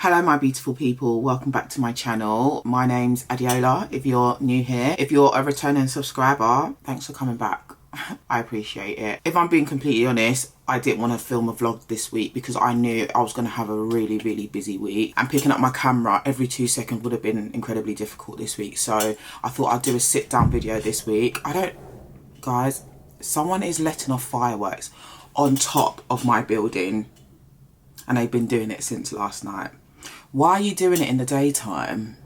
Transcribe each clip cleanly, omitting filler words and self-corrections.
Hello my beautiful people, welcome back to my channel. My name's Adiola if you're new here. If you're a returning subscriber, thanks for coming back. I appreciate it. If I'm being completely honest, I didn't want to film a vlog this week because I knew I was going to have a really busy week, and picking up my camera every 2 seconds would have been incredibly difficult this week. So I thought I'd do a sit down video this week. Guys, someone is letting off fireworks on top of my building and they've been doing it since last night. Why are you doing it in the daytime?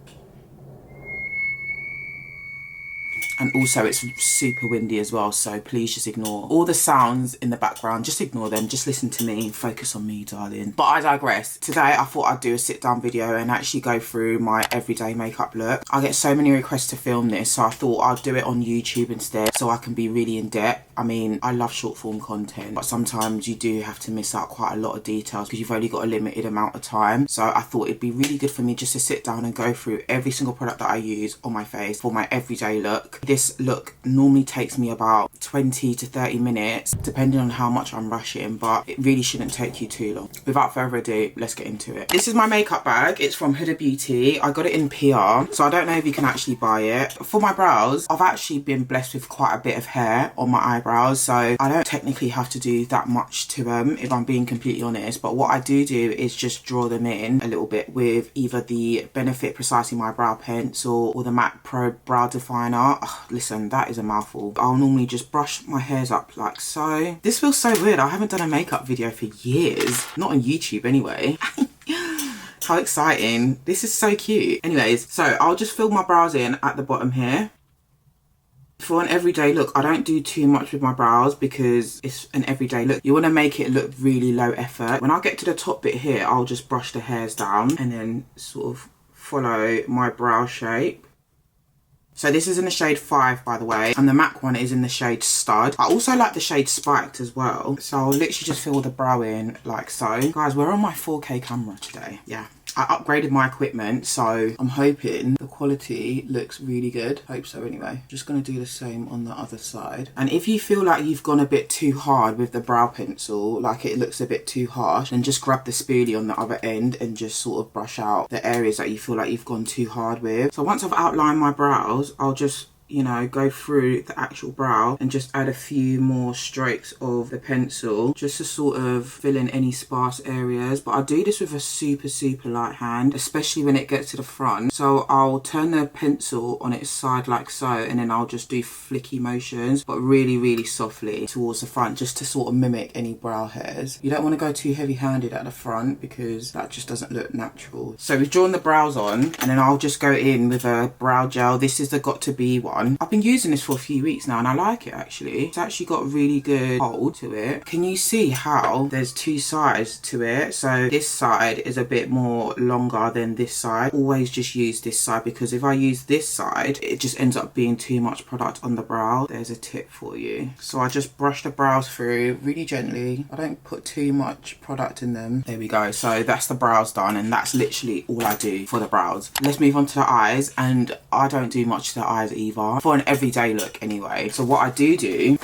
And also it's super windy as well, so please just ignore all the sounds in the background. Just ignore them, just listen to me, focus on me, darling. But I digress. Today I thought I'd do a sit down video and actually go through my everyday makeup look. I get so many requests to film this, so I thought I'd do it on YouTube instead so I can be really in depth. I mean, I love short form content, but sometimes you do have to miss out quite a lot of details because you've only got a limited amount of time. So I thought it'd be really good for me just to sit down and go through every single product that I use on my face for my everyday look. This look normally takes me about 20 to 30 minutes depending on how much I'm rushing, but it really shouldn't take you too long. Without further ado, let's get into it. This is my makeup bag. It's from Huda Beauty. I got it in PR, so I don't know if you can actually buy it. For my brows, I've actually been blessed with quite a bit of hair on my eyebrows, so I don't technically have to do that much to them if I'm being completely honest. But what I do is just draw them in a little bit with either the Benefit Precisely My Brow Pencil or the MAC Pro Brow Definer. Ugh, listen, that is a mouthful. I'll normally just brush my hairs up like so. This feels so weird. I haven't done a makeup video for years. Not on YouTube anyway. How exciting. This is so cute. Anyways, so I'll just fill my brows in at the bottom here. For an everyday look, I don't do too much with my brows because it's an everyday look. You want to make it look really low effort. When I get to the top bit here, I'll just brush the hairs down and then sort of follow my brow shape. So this is in the shade 5, by the way, and the MAC one is in the shade Stud. I also like the shade Spiked as well. So I'll literally just fill the brow in like so. Guys, we're on my 4K camera today. Yeah. I upgraded my equipment, so I'm hoping the quality looks really good. Hope so anyway. Just going to do the same on the other side. And if you feel like you've gone a bit too hard with the brow pencil, like it looks a bit too harsh, then just grab the spoolie on the other end and just sort of brush out the areas that you feel like you've gone too hard with. So once I've outlined my brows, I'll just, you know, go through the actual brow and just add a few more strokes of the pencil just to sort of fill in any sparse areas. But I do this with a super light hand, especially when it gets to the front. So I'll turn the pencil on its side like so, and then I'll just do flicky motions, but really softly towards the front, just to sort of mimic any brow hairs. You don't want to go too heavy handed at the front because that just doesn't look natural. So we've drawn the brows on, and then I'll just go in with a brow gel. This is the Got To Be one. I've been using this for a few weeks now and I like it actually. It's actually got a really good hold to it. Can you see how there's two sides to it? So this side is a bit more longer than this side. Always just use this side because if I use this side, it just ends up being too much product on the brow. There's a tip for you. So I just brush the brows through really gently. I don't put too much product in them. There we go. So that's the brows done, and that's literally all I do for the brows. Let's move on to the eyes, and I don't do much to the eyes either. For an everyday look anyway. So what I do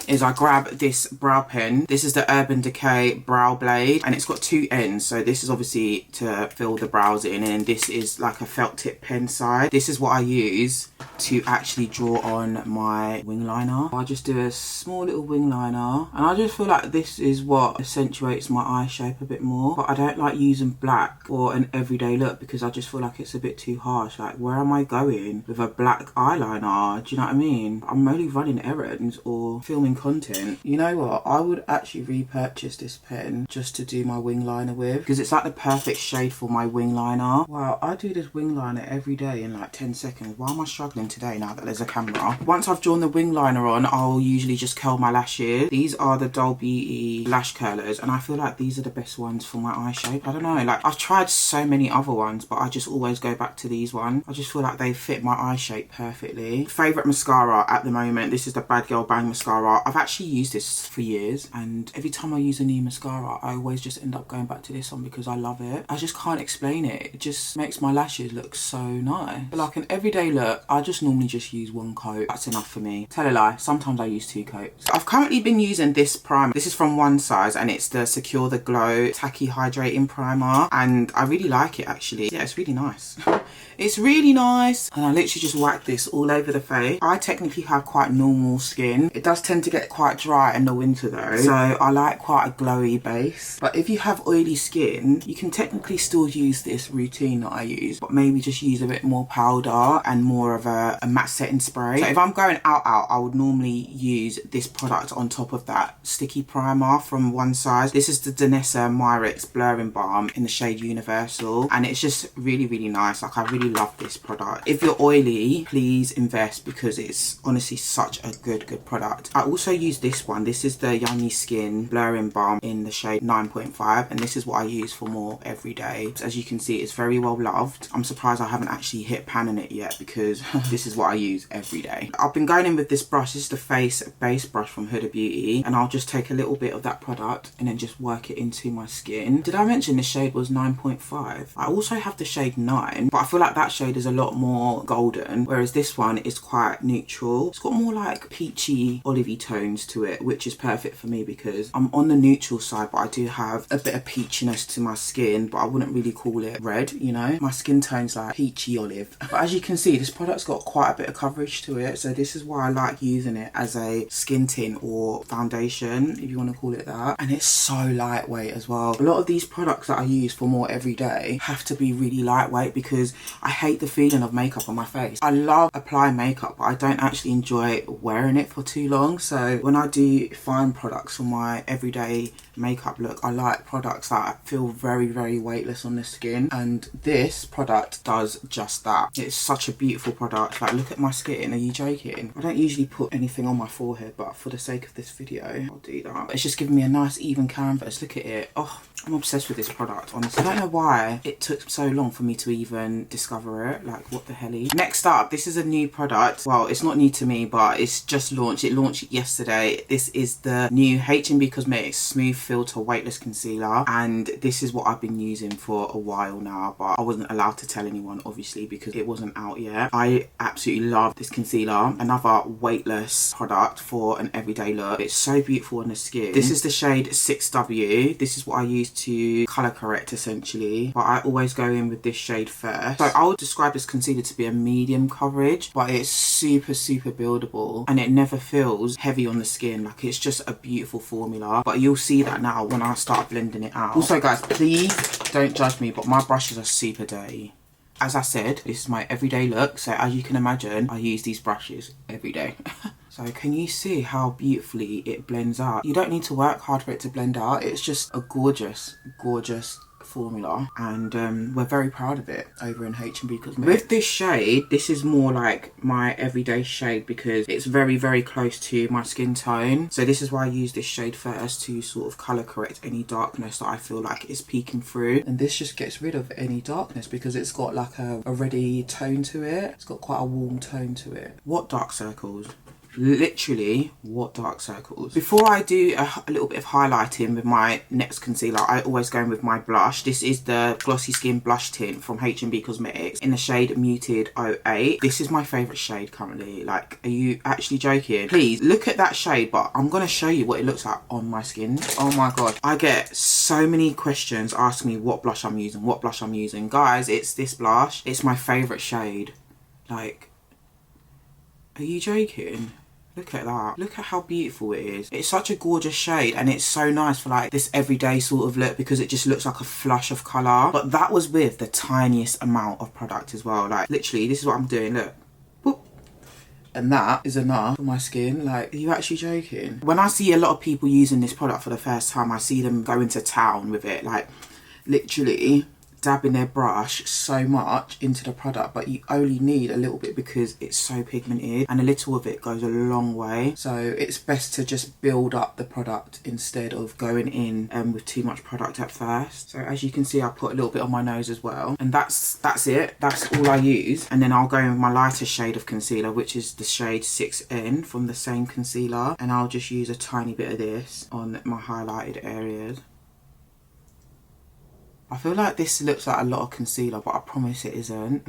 is I grab this brow pen. This is the Urban Decay Brow Blade, and it's got 2 ends. So this is obviously to fill the brows in, and this is like a felt tip pen side. This is what I use to actually draw on my wing liner. I just do a small little wing liner, and I just feel like this is what accentuates my eye shape a bit more. But I don't like using black for an everyday look because I just feel like it's a bit too harsh. Like, where am I going with a black eyeliner? Do you know what I mean? I'm only running errands or filming content. You know what? I would actually repurchase this pen just to do my wing liner with because it's like the perfect shade for my wing liner. Wow, I do this wing liner every day in like 10 seconds. Why am I struggling today now that there's a camera? Once I've drawn the wing liner on, I'll usually just curl my lashes. These are the Doll Beauty lash curlers, and I feel like these are the best ones for my eye shape. I don't know, like I've tried so many other ones, but I just always go back to these ones. I just feel like they fit my eye shape perfectly. Favorite favourite mascara at the moment. This is the Bad Girl Bang mascara. I've actually used this for years, and every time I use a new mascara, I always just end up going back to this one because I love it. I just can't explain it. It just makes my lashes look so nice. But like an everyday look, I just normally just use one coat. That's enough for me. Tell a lie, sometimes I use 2 coats. I've currently been using this primer. This is from One Size, and it's the Secure the Glow Tacky Hydrating Primer, and I really like it actually. Yeah, it's really nice. It's really nice, and I literally just whack this all over the face. I technically have quite normal skin. It does tend to get quite dry in the winter though, so I like quite a glowy base. But if you have oily skin, you can technically still use this routine that I use, but maybe just use a bit more powder and more of a matte setting spray. So if I'm going out, I would normally use this product on top of that sticky primer from One Size. This is the Danessa Myricks Blurring Balm in the shade Universal, and it's just really, really nice. Like, I really love this product. If you're oily, please invest because it's honestly such a good product. I also use this one. This is the Yummy Skin Blurring Balm in the shade 9.5, and this is what I use for more every day. As you can see, it's very well loved. I'm surprised I haven't actually hit pan in it yet because this is what I use every day. I've been going in with this brush. This is the Face Base Brush from Huda Beauty, and I'll just take a little bit of that product and then just work it into my skin. Did I mention the shade was 9.5? I also have the shade 9, but I feel like that shade is a lot more golden, whereas this one is quite neutral. It's got more like peachy olivey tones to it, which is perfect for me because I'm on the neutral side, but I do have a bit of peachiness to my skin, but I wouldn't really call it red, you know. My skin tone's like peachy olive. But as you can see, this product's got quite a bit of coverage to it, so this is why I like using it as a skin tint or foundation, if you want to call it that. And it's so lightweight as well. A lot of these products that I use for more everyday have to be really lightweight because I hate the feeling of makeup on my face. I love applying makeup, but I don't actually enjoy wearing it for too long. So when I do find products for my everyday makeup look, I like products that feel very, very weightless on the skin, and this product does just that. It's such a beautiful product. Like, look at my skin. Are you joking? I don't usually put anything on my forehead, but for the sake of this video, I'll do that. It's just giving me a nice even canvas. Look at it. Oh, I'm obsessed with this product, honestly. I don't know why it took so long for me to even discover it. Like, what the helly? Next up, this is a new product. Well, it's not new to me, but it's just launched. It launched yesterday. This is the new H&B Cosmetics Smooth Filter Weightless Concealer, and this is what I've been using for a while now, but I wasn't allowed to tell anyone, obviously, because it wasn't out yet. I absolutely love this concealer. Another weightless product for an everyday look. It's so beautiful on the skin. This is the shade 6W. This is what I use to colour correct, essentially, but I always go in with this shade first. So I would describe this concealer to be a medium coverage, but it's super buildable, and it never feels heavy on the skin. Like, it's just a beautiful formula, but you'll see that now when I start blending it out. Also guys, please don't judge me, but my brushes are super dirty. As I said, this is my everyday look, so as you can imagine, I use these brushes every day. So can you see how beautifully it blends out? You don't need to work hard for it to blend out. It's just a gorgeous formula, and we're very proud of it over in H&B Cosmetics. With this shade, this is more like my everyday shade because it's very close to my skin tone. So this is why I use this shade first to sort of colour correct any darkness that I feel like is peeking through. And this just gets rid of any darkness because it's got like a reddy tone to it. It's got quite a warm tone to it. What dark circles? Literally, what dark circles? Before I do a little bit of highlighting with my next concealer, I always go in with my blush. This is the Glossy Skin Blush Tint from H&B Cosmetics in the shade Muted 08. This is my favourite shade currently. Like, are you actually joking? Please look at that shade, but I'm going to show you what it looks like on my skin. Oh my god, I get so many questions asking me what blush I'm using, what blush I'm using. Guys, it's this blush. It's my favourite shade. Like, are you joking? Look at that. Look at how beautiful it is. It's such a gorgeous shade, and it's so nice for like this everyday sort of look because it just looks like a flush of colour. But that was with the tiniest amount of product as well. Like, literally, this is what I'm doing. Look. Boop. And that is enough for my skin. Like, are you actually joking? When I see a lot of people using this product for the first time, I see them go into town with it. Like, literally, dabbing their brush so much into the product, but you only need a little bit because it's so pigmented, and a little of it goes a long way. So it's best to just build up the product instead of going in with too much product at first. So as you can see, I put a little bit on my nose as well, and that's it. That's all I use. And then I'll go in with my lighter shade of concealer, which is the shade 6N from the same concealer, and I'll just use a tiny bit of this on my highlighted areas. I feel like this looks like a lot of concealer, but I promise it isn't.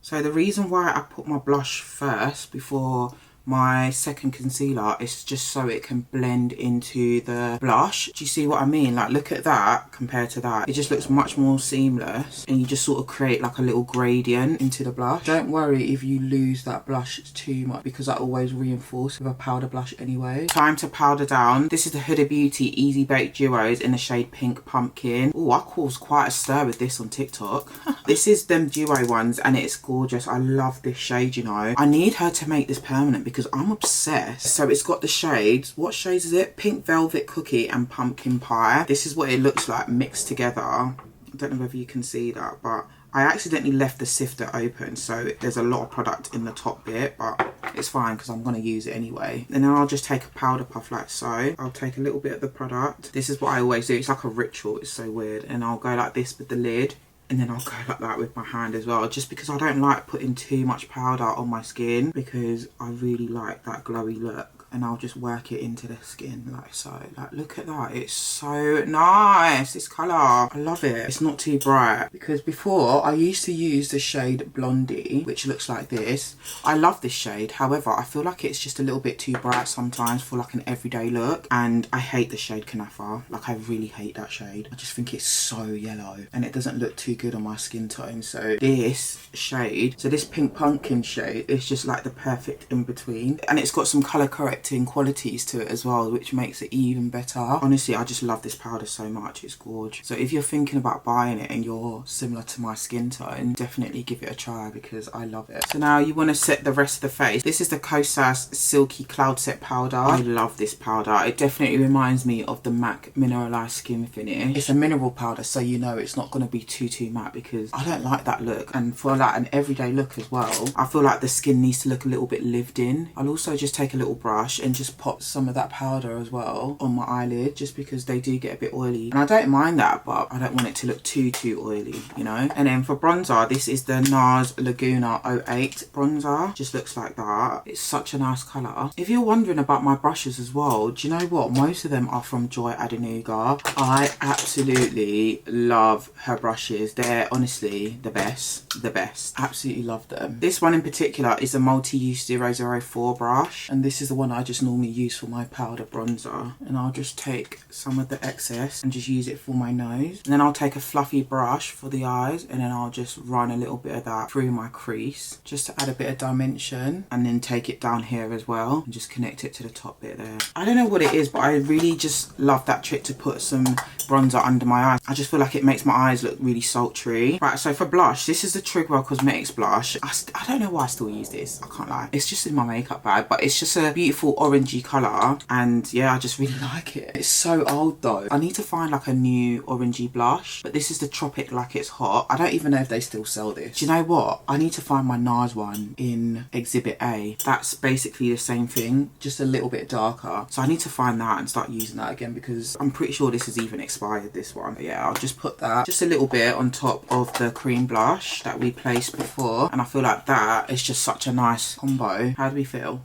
So the reason why I put my blush first before my second concealer is just so it can blend into the blush. Do you see what I mean? Like, look at that compared to that. It just looks much more seamless, and you just sort of create like a little gradient into the blush. Don't worry if you lose that blush too much, because I always reinforce with a powder blush anyway. Time to powder down. This is the Huda Beauty Easy Bake Duos in the shade Pink Pumpkin. Oh, I caused quite a stir with this on TikTok. This is them duo ones, and it's gorgeous. I love this shade, you know. I need her to make this permanent because I'm obsessed. So it's got the shades. What shades is it? Pink Velvet Cookie and Pumpkin Pie. This is what it looks like mixed together. I don't know whether you can see that, but I accidentally left the sifter open, so there's a lot of product in the top bit, but it's fine because I'm going to use it anyway. And then I'll just take a powder puff like so. I'll take a little bit of the product. This is what I always do. It's like a ritual. It's so weird. And I'll go like this with the lid. And then I'll go like that with my hand as well, just because I don't like putting too much powder on my skin, because I really like that glowy look. And I'll just work it into the skin like so. Like, look at that. It's so nice, this colour. I love it. It's not too bright, because before I used to use the shade Blondie, which looks like this. I love this shade. However, I feel like it's just a little bit too bright sometimes for like an everyday look. And I hate the shade Kanafa. Like, I really hate that shade. I just think it's so yellow and it doesn't look too good on my skin tone. So this shade, so this Pink Pumpkin shade, is just like the perfect in between. And it's got some colour correcting qualities to it as well, which makes it even better. Honestly, I just love this powder so much. It's gorgeous. So if you're thinking about buying it and you're similar to my skin tone, definitely give it a try because I love it. So now you want to set the rest of the face. This is the Kosas Silky Cloud Set Powder. I love this powder. It definitely reminds me of the MAC Mineralized Skin Finish. It's a mineral powder, so you know it's not going to be too matte, because I don't like that look. And for like an everyday look as well, I feel like the skin needs to look a little bit lived in. I'll also just take a little brush and just pop some of that powder as well on my eyelid, just because they do get a bit oily. And I don't mind that, but I don't want it to look too oily, you know. And then for bronzer, this is the NARS Laguna 08 bronzer. Just looks like that. It's such a nice colour. If you're wondering about my brushes as well, do you know what? Most of them are from Joy Adenuga. I absolutely love her brushes. They're honestly the best. Absolutely love them. This one in particular is a multi-use 004 brush, and this is the one I just normally use for my powder bronzer. And I'll just take some of the excess and just use it for my nose. And then I'll take a fluffy brush for the eyes, and then I'll just run a little bit of that through my crease just to add a bit of dimension, and then take it down here as well and just connect it to the top bit there. I don't know what it is, but I really just love that trick to put some bronzer under my eyes. I just feel like it makes my eyes look really sultry. Right, so for blush, this is the Trigwell Cosmetics blush. I don't know why I still use this, I can't lie. It's just in my makeup bag, but it's just a beautiful orangey colour, and yeah, I just really like it. It's so old though. I need to find like a new orangey blush, but this is the Tropic Like It's Hot. I don't even know if they still sell this. Do you know what? I need to find my NARS one in Exhibit A. That's basically the same thing, just a little bit darker. So I need to find that and start using that again, because I'm pretty sure this is even expired, this one. But yeah, I'll just put that just a little bit on top of the cream blush that we placed before, and I feel like that is just such a nice combo. How do we feel?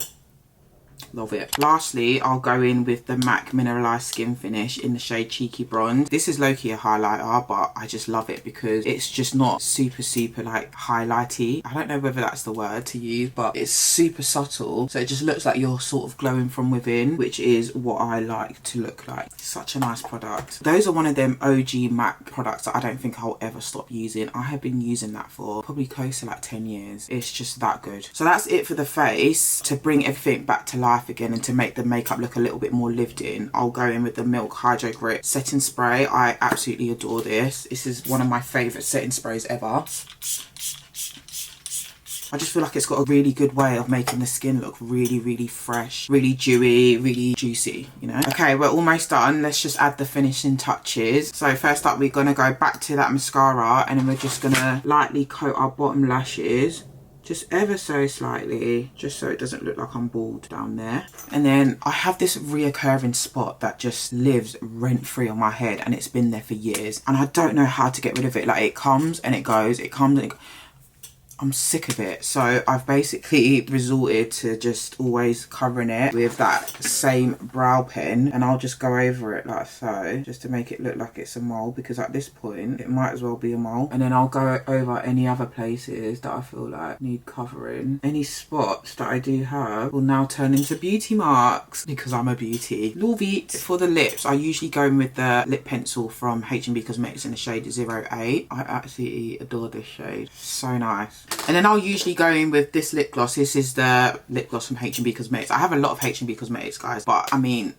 Love it. Lastly, I'll go in with the MAC Mineralized Skin Finish in the shade Cheeky Bronze. This is low-key a highlighter, but I just love it because it's just not super like highlighty. I don't know whether that's the word to use, but it's super subtle, so it just looks like you're sort of glowing from within, which is what I like to look like. Such a nice product. Those are one of them OG MAC products that I don't think I'll ever stop using. I have been using that for probably close to like 10 years. It's just that good. So that's it for the face. To bring everything back to life again and to make the makeup look a little bit more lived in, I'll go in with the Milk Hydro Grip setting spray. I absolutely adore this. This is one of my favourite setting sprays ever. I just feel like it's got a really good way of making the skin look really, really fresh, really dewy, really juicy, you know. Okay, we're almost done. Let's just add the finishing touches. So first up, we're gonna go back to that mascara, and then we're just gonna lightly coat our bottom lashes, just ever so slightly, just so it doesn't look like I'm bald down there. And then I have this reoccurring spot that just lives rent-free on my head, and it's been there for years, and I don't know how to get rid of it. Like, it comes and it goes, it comes and it goes. I'm sick of it. So I've basically resorted to just always covering it with that same brow pen, and I'll just go over it like so, just to make it look like it's a mole, because at this point it might as well be a mole. And then I'll go over any other places that I feel like need covering. Any spots that I do have will now turn into beauty marks, because I'm a beauty. Love it. For the lips, I usually go in with the lip pencil from H&B Cosmetics in the shade 08. I absolutely adore this shade. So nice. And then I'll usually go in with this lip gloss. This is the lip gloss from H&B Cosmetics. I have a lot of H&B Cosmetics, guys, but I mean,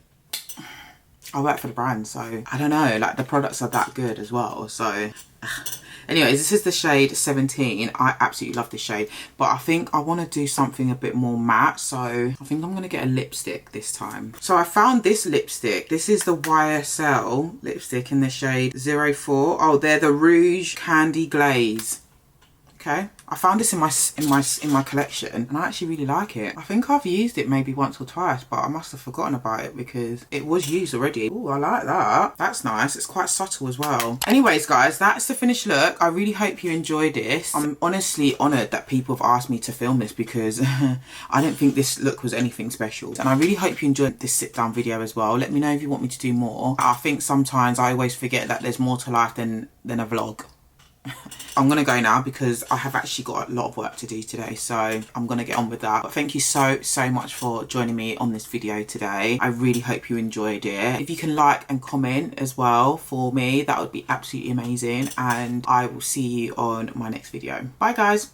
I work for the brand, so I don't know, like, the products are that good as well. So anyways, this is the shade 17. I absolutely love this shade, but I think I want to do something a bit more matte, so I think I'm going to get a lipstick this time. So I found this lipstick. This is the YSL lipstick in the shade 04. Oh, they're the Rouge Candy Glaze. Okay, I found this in my collection, and I actually really like it. I think I've used it maybe once or twice, but I must have forgotten about it because it was used already. Oh, I like that. That's nice. It's quite subtle as well. Anyways, guys, that's the finished look. I really hope you enjoyed this. I'm honestly honoured that people have asked me to film this, because I didn't think this look was anything special. And I really hope you enjoyed this sit down video as well. Let me know if you want me to do more. I think sometimes I always forget that there's more to life than a vlog. I'm gonna go now because I have actually got a lot of work to do today, so I'm gonna get on with that. But thank you so much for joining me on this video today. I really hope you enjoyed it. If you can like and comment as well for me, that would be absolutely amazing, and I will see you on my next video. Bye, guys.